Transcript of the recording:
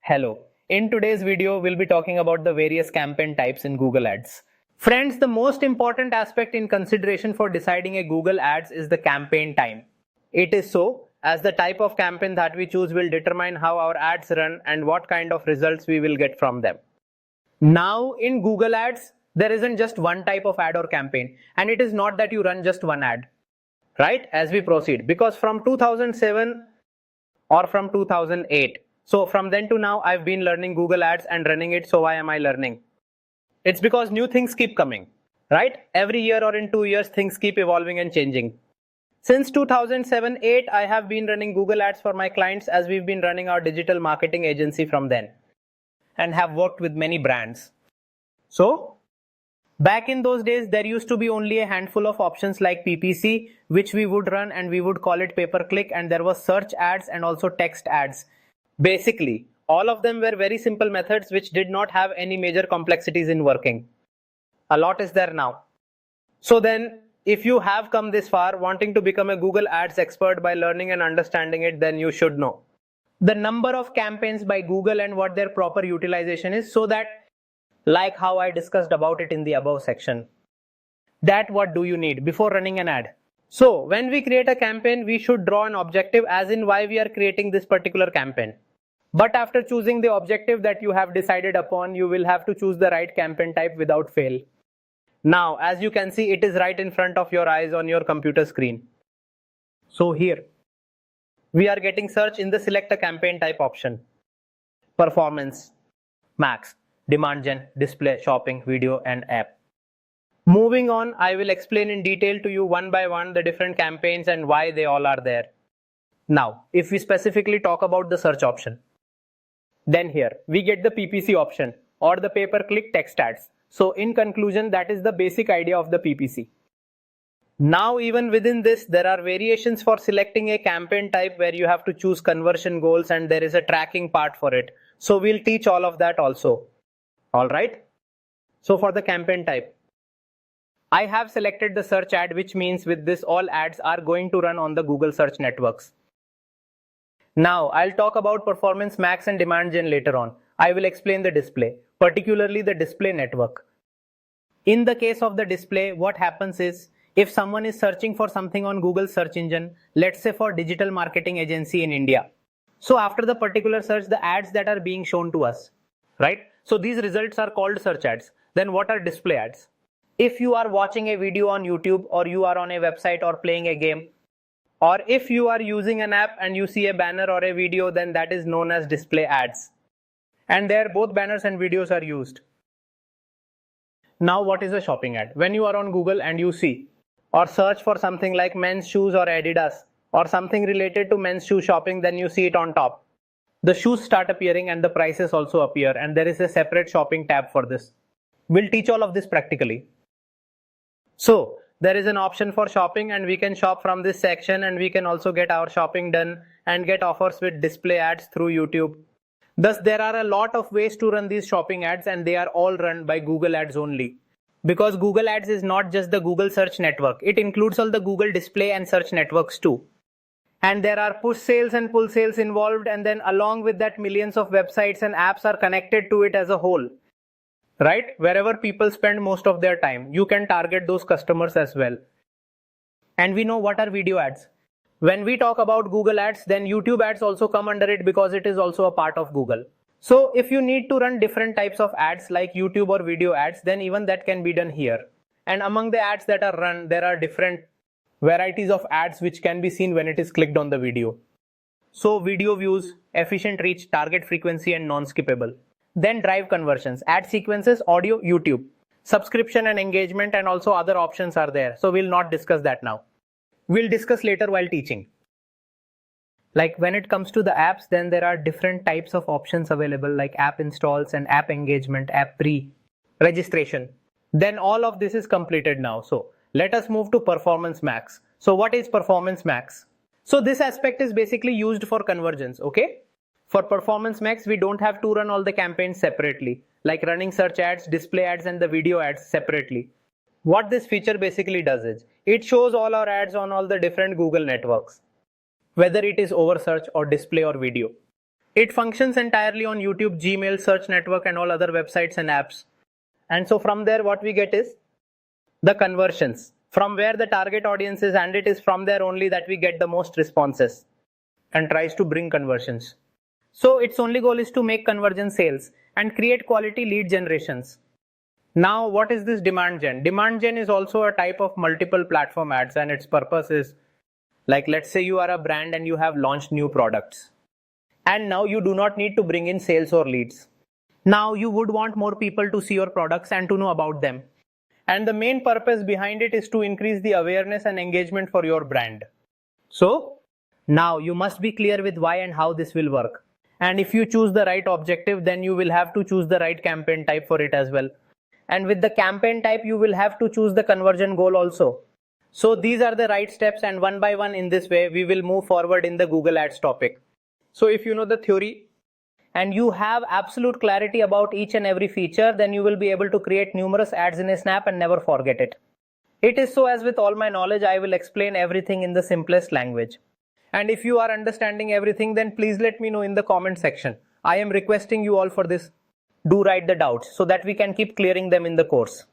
Hello. In today's video, we'll be talking about the various campaign types in Google Ads. Friends, the most important aspect in consideration for deciding a Google Ads is the campaign time. It is so, as the type of campaign that we choose will determine how our ads run and what kind of results we will get from them. Now, in Google Ads, there isn't just one type of ad or campaign, and it is not that you run just one ad, right? As we proceed, because from 2007 or from 2008, so from then to now, I've been learning Google Ads and running it. So why am I learning? It's because new things keep coming, right? Every year or in 2 years, things keep evolving and changing. Since 2007-8, I have been running Google Ads for my clients as we've been running our digital marketing agency from then and have worked with many brands. So back in those days, there used to be only a handful of options like PPC, which we would run and we would call it pay-per-click, and there was search ads and also text ads. Basically, all of them were very simple methods which did not have any major complexities in working. A lot is there now. So then, if you have come this far wanting to become a Google Ads expert by learning and understanding it, then you should know the number of campaigns by Google and what their proper utilization is, so that, like how I discussed about it in the above section, that what do you need before running an ad. So when we create a campaign, we should draw an objective, as in why we are creating this particular campaign. But after choosing the objective that you have decided upon, you will have to choose the right campaign type without fail. Now, as you can see, it is right in front of your eyes on your computer screen. So here, we are getting search in the select a campaign type option. Performance, max, demand gen, display, shopping, video, and app. Moving on, I will explain in detail to you one by one the different campaigns and why they all are there. Now, if we specifically talk about the search option, then here we get the PPC option or the pay-per-click text ads. So in conclusion, that is the basic idea of the PPC. Now even within this, there are variations for selecting a campaign type where you have to choose conversion goals and there is a tracking part for it. So we'll teach all of that also. Alright. So for the campaign type, I have selected the search ad, which means with this all ads are going to run on the Google search networks. Now I'll talk about performance max and demand gen later on. I will explain the display, particularly the display network. In the case of the display, what happens is, if someone is searching for something on Google search engine, let's say for digital marketing agency in India. So after the particular search, the ads that are being shown to us, right? So these results are called search ads. Then what are display ads? If you are watching a video on YouTube, or you are on a website or playing a game, or if you are using an app and you see a banner or a video, then that is known as display ads. And there both banners and videos are used. Now what is a shopping ad? When you are on Google and you see or search for something like men's shoes or Adidas or something related to men's shoe shopping, then you see it on top. The shoes start appearing and the prices also appear, and there is a separate shopping tab for this. We'll teach all of this practically. So there is an option for shopping and we can shop from this section, and we can also get our shopping done and get offers with display ads through YouTube. Thus there are a lot of ways to run these shopping ads, and they are all run by Google Ads only. Because Google Ads is not just the Google search network, it includes all the Google display and search networks too. And there are push sales and pull sales involved, and then along with that, millions of websites and apps are connected to it as a whole. Right? Wherever people spend most of their time, you can target those customers as well. And we know what are video ads. When we talk about Google Ads, then YouTube ads also come under it because it is also a part of Google. So if you need to run different types of ads like YouTube or video ads, then even that can be done here. And among the ads that are run, there are different varieties of ads which can be seen when it is clicked on the video. So video views, efficient reach, target frequency, and non-skippable. Then drive conversions, ad sequences, audio, YouTube, subscription and engagement, and also other options are there. So we'll not discuss that now. We'll discuss later while teaching. Like when it comes to the apps, then there are different types of options available, like app installs and app engagement, app pre-registration. Then all of this is completed now. So let us move to performance max. So what is performance max? So this aspect is basically used for conversions, okay? For performance max, we don't have to run all the campaigns separately, like running search ads, display ads, and the video ads separately. What this feature basically does is, it shows all our ads on all the different Google networks, whether it is over search or display or video. It functions entirely on YouTube, Gmail, search network and all other websites and apps. And so from there what we get is the conversions, from where the target audience is, and it is from there only that we get the most responses and tries to bring conversions. So its only goal is to make conversion sales and create quality lead generations. Now what is this demand gen? Demand gen is also a type of multiple platform ads, and its purpose is, like, let's say you are a brand and you have launched new products, and now you do not need to bring in sales or leads. Now you would want more people to see your products and to know about them. And the main purpose behind it is to increase the awareness and engagement for your brand. So now you must be clear with why and how this will work. And if you choose the right objective, then you will have to choose the right campaign type for it as well. And with the campaign type, you will have to choose the conversion goal also. So these are the right steps, and one by one in this way, we will move forward in the Google Ads topic. So if you know the theory and you have absolute clarity about each and every feature, then you will be able to create numerous ads in a snap and never forget it. It is so, as with all my knowledge, I will explain everything in the simplest language. And if you are understanding everything, then please let me know in the comment section. I am requesting you all for this. Do write the doubts so that we can keep clearing them in the course.